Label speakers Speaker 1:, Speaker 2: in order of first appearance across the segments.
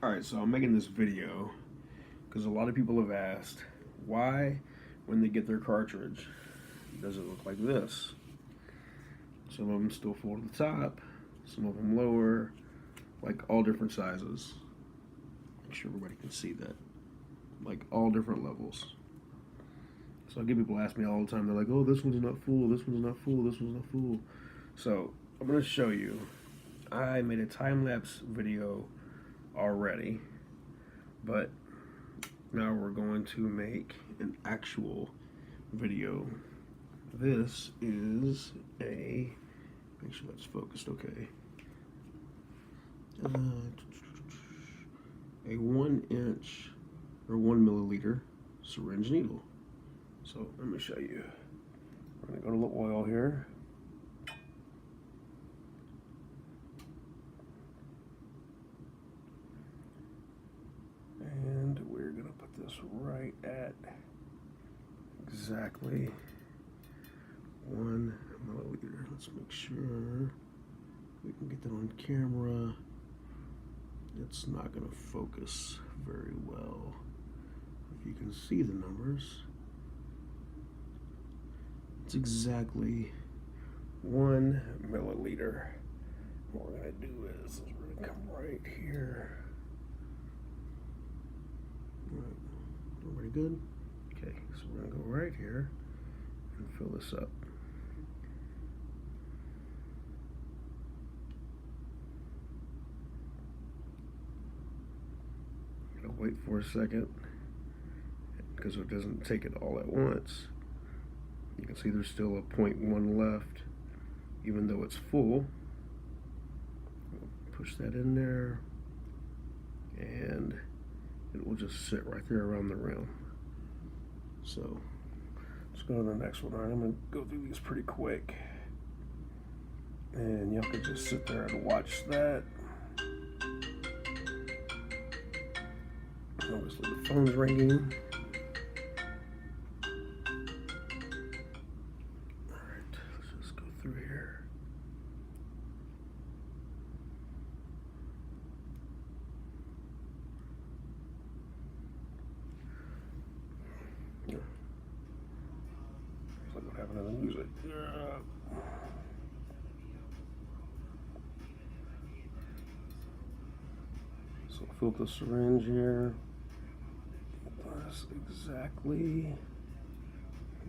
Speaker 1: Alright, so I'm making this video because a lot of people have asked why, when they get their cartridge, does it look like this? Some of them still full to the top, some of them lower, like all different sizes. Make sure everybody can see that. Like all different levels. So I get people ask me all the time, they're like, oh, this one's not full, this one's not full, this one's not full. So I'm going to show you. I made a time-lapse video already, but now we're going to make an actual video. This is a, make sure that's focused okay, a 1 inch or 1 milliliter syringe needle. So let me show you. I'm gonna go to the oil here. And we're gonna put this right at exactly 1 milliliter. Let's make sure we can get that on camera. It's not gonna focus very well. If you can see the numbers, it's exactly 1 milliliter. What we're gonna do is we're gonna come right here. Everybody good? Okay, so we're gonna go right here and fill this up. Gonna wait for a second because it doesn't take it all at once. You can see there's still a 0.1 left, even though it's full. We'll push that in there, and it will just sit right there around the rim. So let's go to the next one. All right, I'm gonna go through these pretty quick, and you have to just sit there and watch that. Obviously the phone's ringing. Through here. Yeah. Looks like what happened to the music. So fill the syringe here. That's exactly.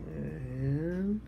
Speaker 1: And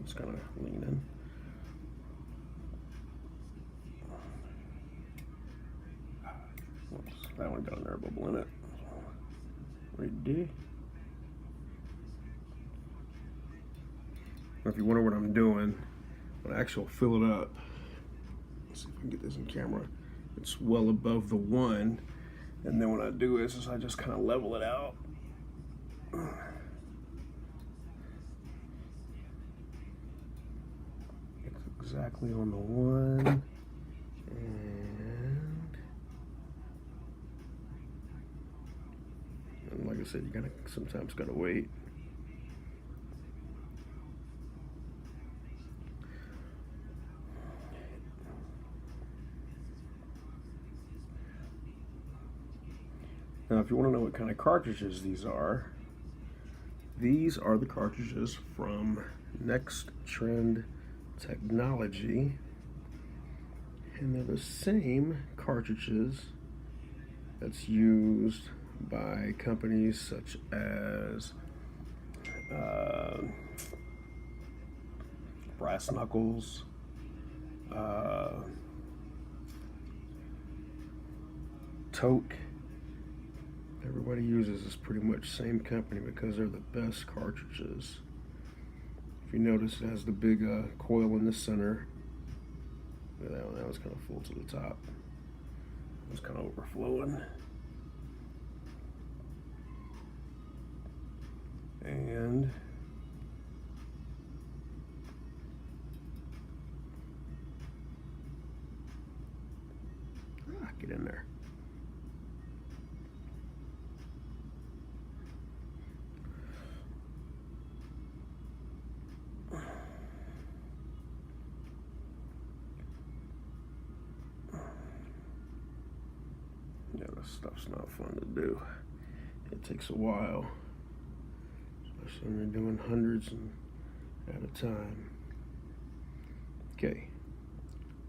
Speaker 1: it's kind of leaning. Whoops, that one got an air bubble in it. Ready? If you wonder what I'm doing, when I actually fill it up, let's see if I can get this in camera. It's well above the 1, and then what I do is I just kind of level it out. Exactly on the 1, and like I said, you sometimes gotta wait. Now, if you want to know what kind of cartridges these are the cartridges from Next Trend Technology, and they're the same cartridges that's used by companies such as Brass Knuckles, Toke. Everybody uses this pretty much same company because they're the best cartridges. If you notice, it has the big coil in the center. That was kind of full to the top. It was kind of overflowing. And get in there. Yeah, this stuff's not fun to do. It takes a while, especially when you're doing hundreds at a time. Okay,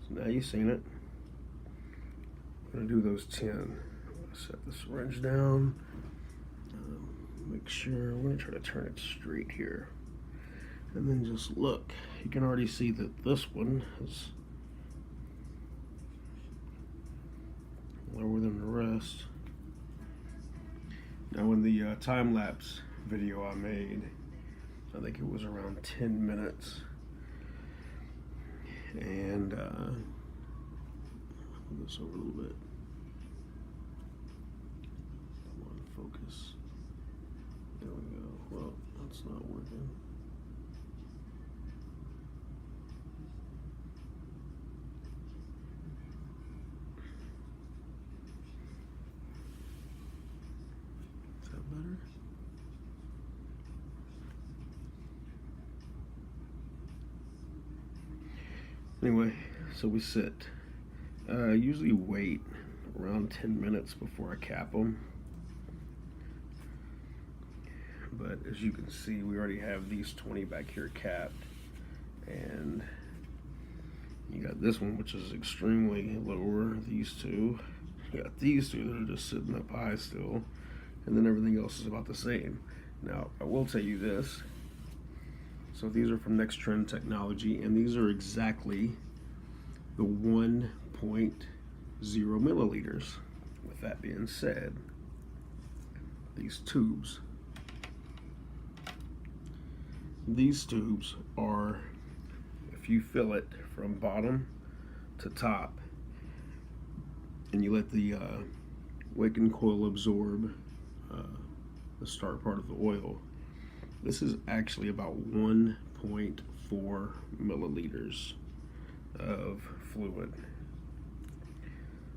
Speaker 1: so now you've seen it. I'm gonna do those 10. I'm gonna set the syringe down. Make sure, we're gonna try to turn it straight here. And then just look, you can already see that this one is lower than the rest. Now in the time-lapse video I made, I think it was around 10 minutes. And move this over a little bit. Come on, focus. There we go. Well, that's not working. Is that better? Anyway, so we sit. Usually wait around 10 minutes before I cap them. But as you can see, we already have these 20 back here capped. And you got this one, which is extremely lower. These two. You got these two that are just sitting up high still. And then everything else is about the same. Now, I will tell you this. So these are from Next Trend Technology, and these are exactly the 1.0 milliliters. With that being said, these tubes are, if you fill it from bottom to top and you let the Waken coil absorb the start part of the oil, this is actually about 1.4 milliliters of fluid.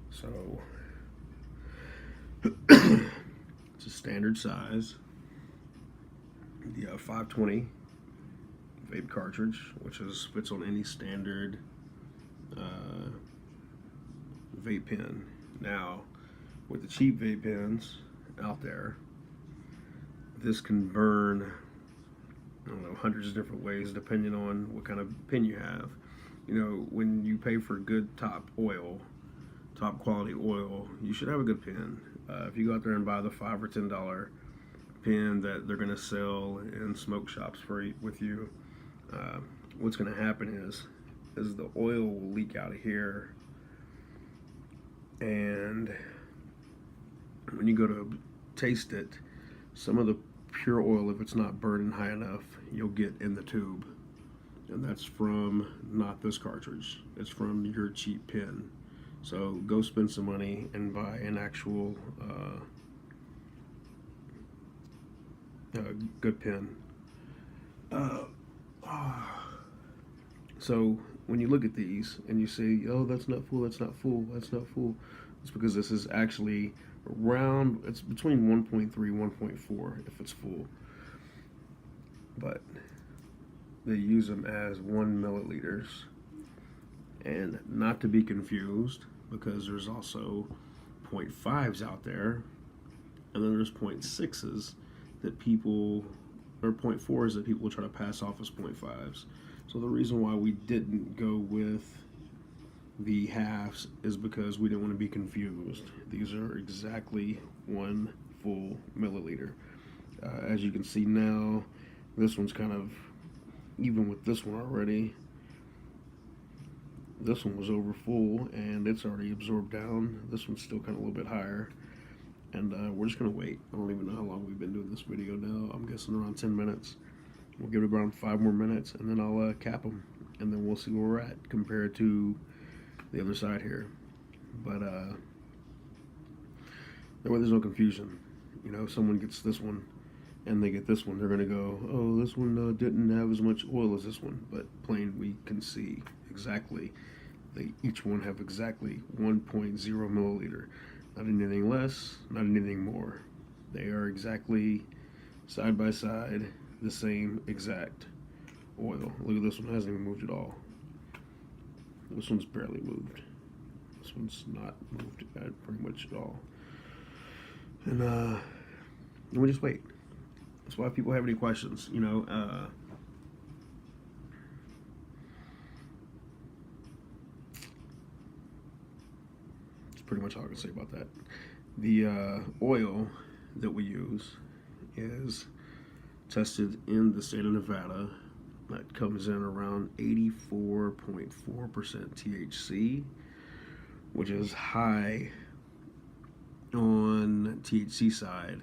Speaker 1: So it's a standard size. The 520 vape cartridge, which fits on any standard vape pen. Now, with the cheap vape pens out there, this can burn, I don't know, hundreds of different ways depending on what kind of pen you have. You know, when you pay for good top quality oil, you should have a good pen. If you go out there and buy the $5 or $10 pen that they're going to sell in smoke shops with you, what's going to happen is the oil will leak out of here, and when you go to taste it, some of the pure oil, if it's not burning high enough, you'll get in the tube. And that's from not this cartridge, it's from your cheap pen. So go spend some money and buy an actual good pen. So when you look at these and you say, oh, that's not full, that's not full, that's not full, it's because this is actually around, it's between 1.3, 1.4 if it's full. But they use them as 1 milliliters. And not to be confused, because there's also 0.5s out there, and then there's 0.6s that people, or 0.4s that people try to pass off as 0.5s. So the reason why we didn't go with the halves is because we didn't want to be confused. These are exactly 1 full milliliter. As you can see now, this one's kind of, even with this one already, this one was over full and it's already absorbed down. This one's still kind of a little bit higher. And we're just going to wait. I don't even know how long we've been doing this video now. I'm guessing around 10 minutes. We'll give it around 5 more minutes, and then I'll cap them. And then we'll see where we're at compared to the other side here. But that way there's no confusion. You know, if someone gets this one and they get this one, they're going to go, oh, this one didn't have as much oil as this one. But plain, we can see exactly. They each one have exactly 1.0 milliliter. Not anything less, not anything more. They are exactly side by side the same exact oil. Look at this one, hasn't even moved at all. This one's barely moved. This one's not moved pretty much at all. And we just wait. That's why if people have any questions, you know, pretty much all I can say about that. The oil that we use is tested in the state of Nevada. That comes in around 84.4% THC, which is high on THC side.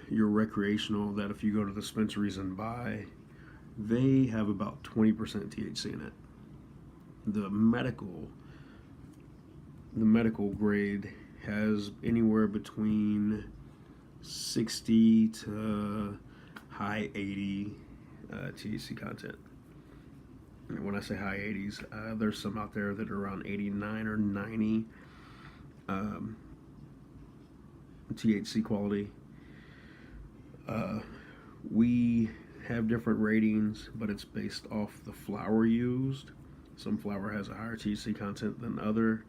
Speaker 1: Your recreational, that if you go to the dispensaries and buy, they have about 20% THC in it. The medical grade has anywhere between 60 to high 80 THC content. And when I say high 80s, there's some out there that are around 89 or 90 THC quality. We have different ratings, but it's based off the flower used. Some flower has a higher THC content than other.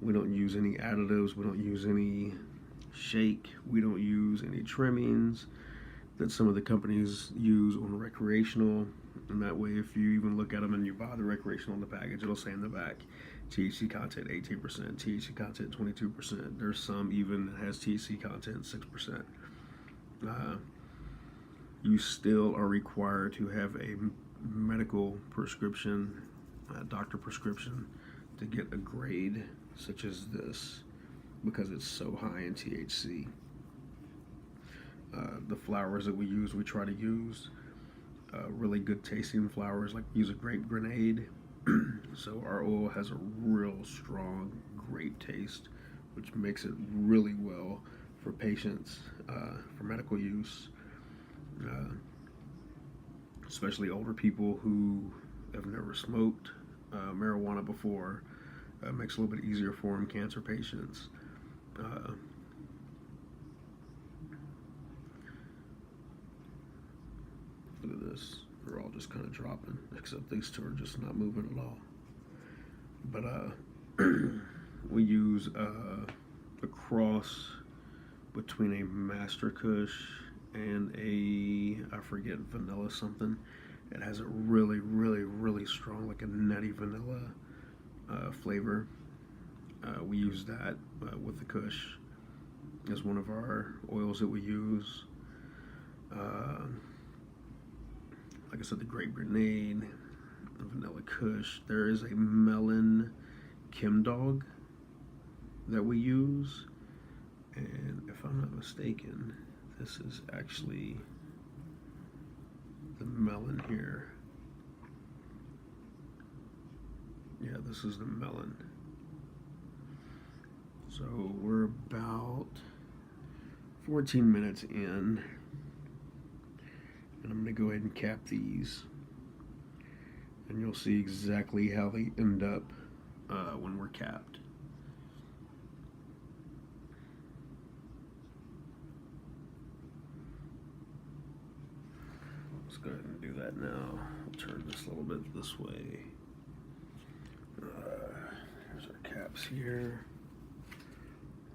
Speaker 1: We don't use any additives. We don't use any shake. We don't use any trimmings that some of the companies use on recreational. And that way, if you even look at them and you buy the recreational in the package, it'll say in the back, THC content 18%, THC content 22%. There's some even that has THC content 6%. You still are required to have a medical prescription, doctor prescription, to get a grade such as this, because it's so high in THC. The flowers that we use, we try to use really good tasting flowers, like use a grape grenade. So our oil has a real strong grape taste, which makes it really well for patients, for medical use, especially older people who have never smoked marijuana before. Makes it a little bit easier for them, cancer patients. Look at this. They're all just kind of dropping, except these two are just not moving at all. But we use a cross between a Master Kush and I forget, vanilla something. It has a really, really, really strong, like a nutty vanilla flavor. We use that with the Kush as one of our oils that we use. Like I said, the grape grenade, the vanilla Kush. There is a melon Chem Dog that we use, and if I'm not mistaken, this is actually the melon here. Yeah, this is the melon. So we're about 14 minutes in, and I'm going to go ahead and cap these, and you'll see exactly how they end up when we're capped. Let's go ahead and do that now. I'll turn this a little bit this way. Here's our caps here.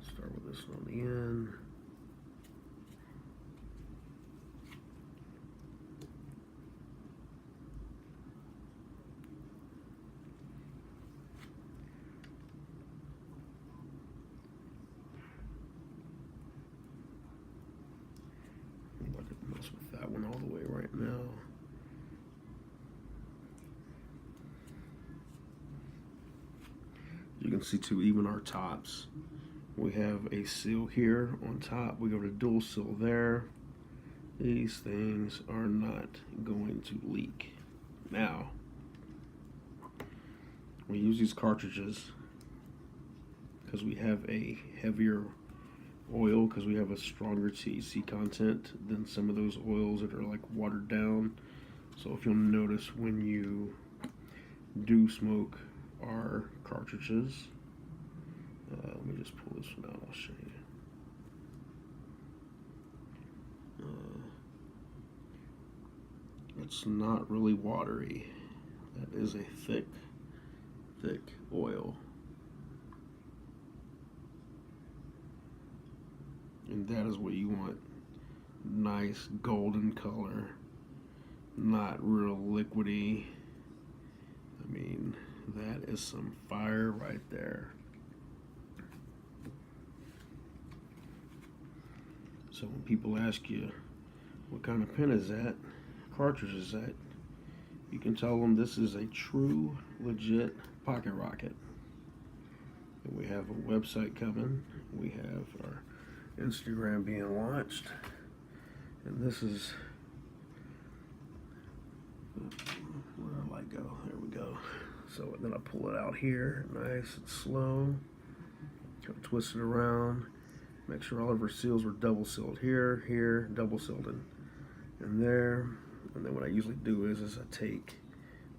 Speaker 1: Start with this one on the end. that one all the way right now. You can see too, even our tops. We have a seal here on top. We go to dual seal there. These things are not going to leak. Now, we use these cartridges because we have a heavier oil, because we have a stronger THC content than some of those oils that are like watered down. So if you'll notice when you do smoke our cartridges, let me just pull this one out, I'll show you. It's not really watery. That is a thick oil. And that is what you want. Nice golden color, not real liquidy. I mean, that is some fire right there. So when people ask you, what kind of pen is that, cartridge is that, you can tell them this is a true, legit pocket rocket. And we have a website coming. We have our Instagram being launched. And this is, where did the light go? There we go. So then I pull it out here, nice and slow. Kind of twist it around. Make sure all of our seals were double sealed here, here, double sealed in there. And then what I usually do is I take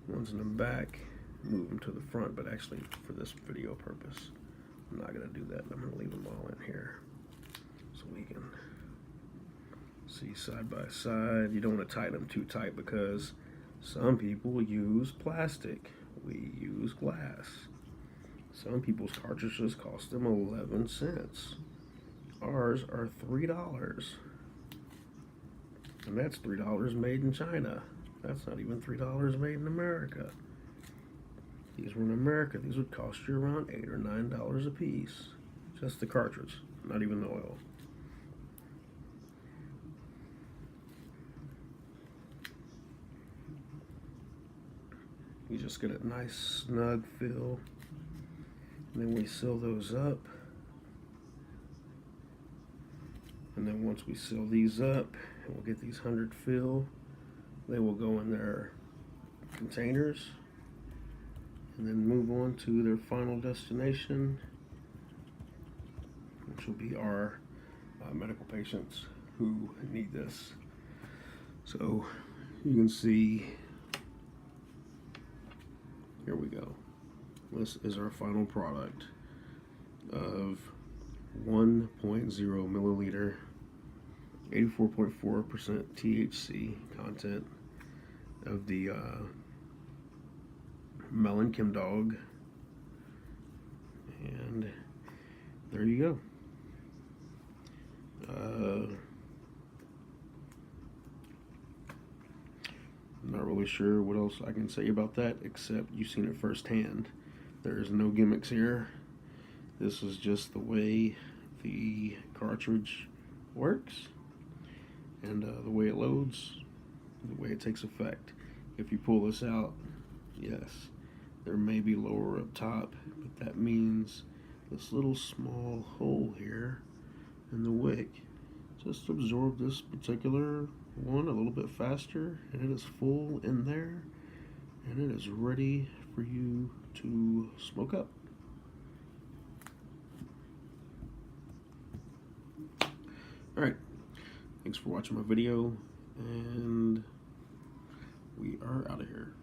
Speaker 1: ones in the back, move them to the front, but actually for this video purpose, I'm not gonna do that. I'm gonna leave them all in here so we can see side by side. You don't want to tighten them too tight because some people use plastic. We use glass. Some people's cartridges cost them 11 cents. Ours are $3. And that's $3 made in China. That's not even $3 made in America. These were in America. These would cost you around $8 or $9 a piece. Just the cartridge, not even the oil. You just get a nice snug fill. And then we seal those up. And then once we seal these up, and we'll get these 100 fill, they will go in their containers and then move on to their final destination, which will be our medical patients who need this. So you can see, here we go. This is our final product of 1.0 milliliter, 84.4% THC content of the Melon Chem Dog. And there you go. I'm not really sure what else I can say about that, except you've seen it firsthand. There's no gimmicks here. This is just the way the cartridge works, and the way it loads, the way it takes effect. If you pull this out, yes, there may be lower up top, but that means this little small hole here in the wick just absorbed this particular one a little bit faster, and it is full in there, and it is ready for you to smoke up. Alright, thanks for watching my video, and we are out of here.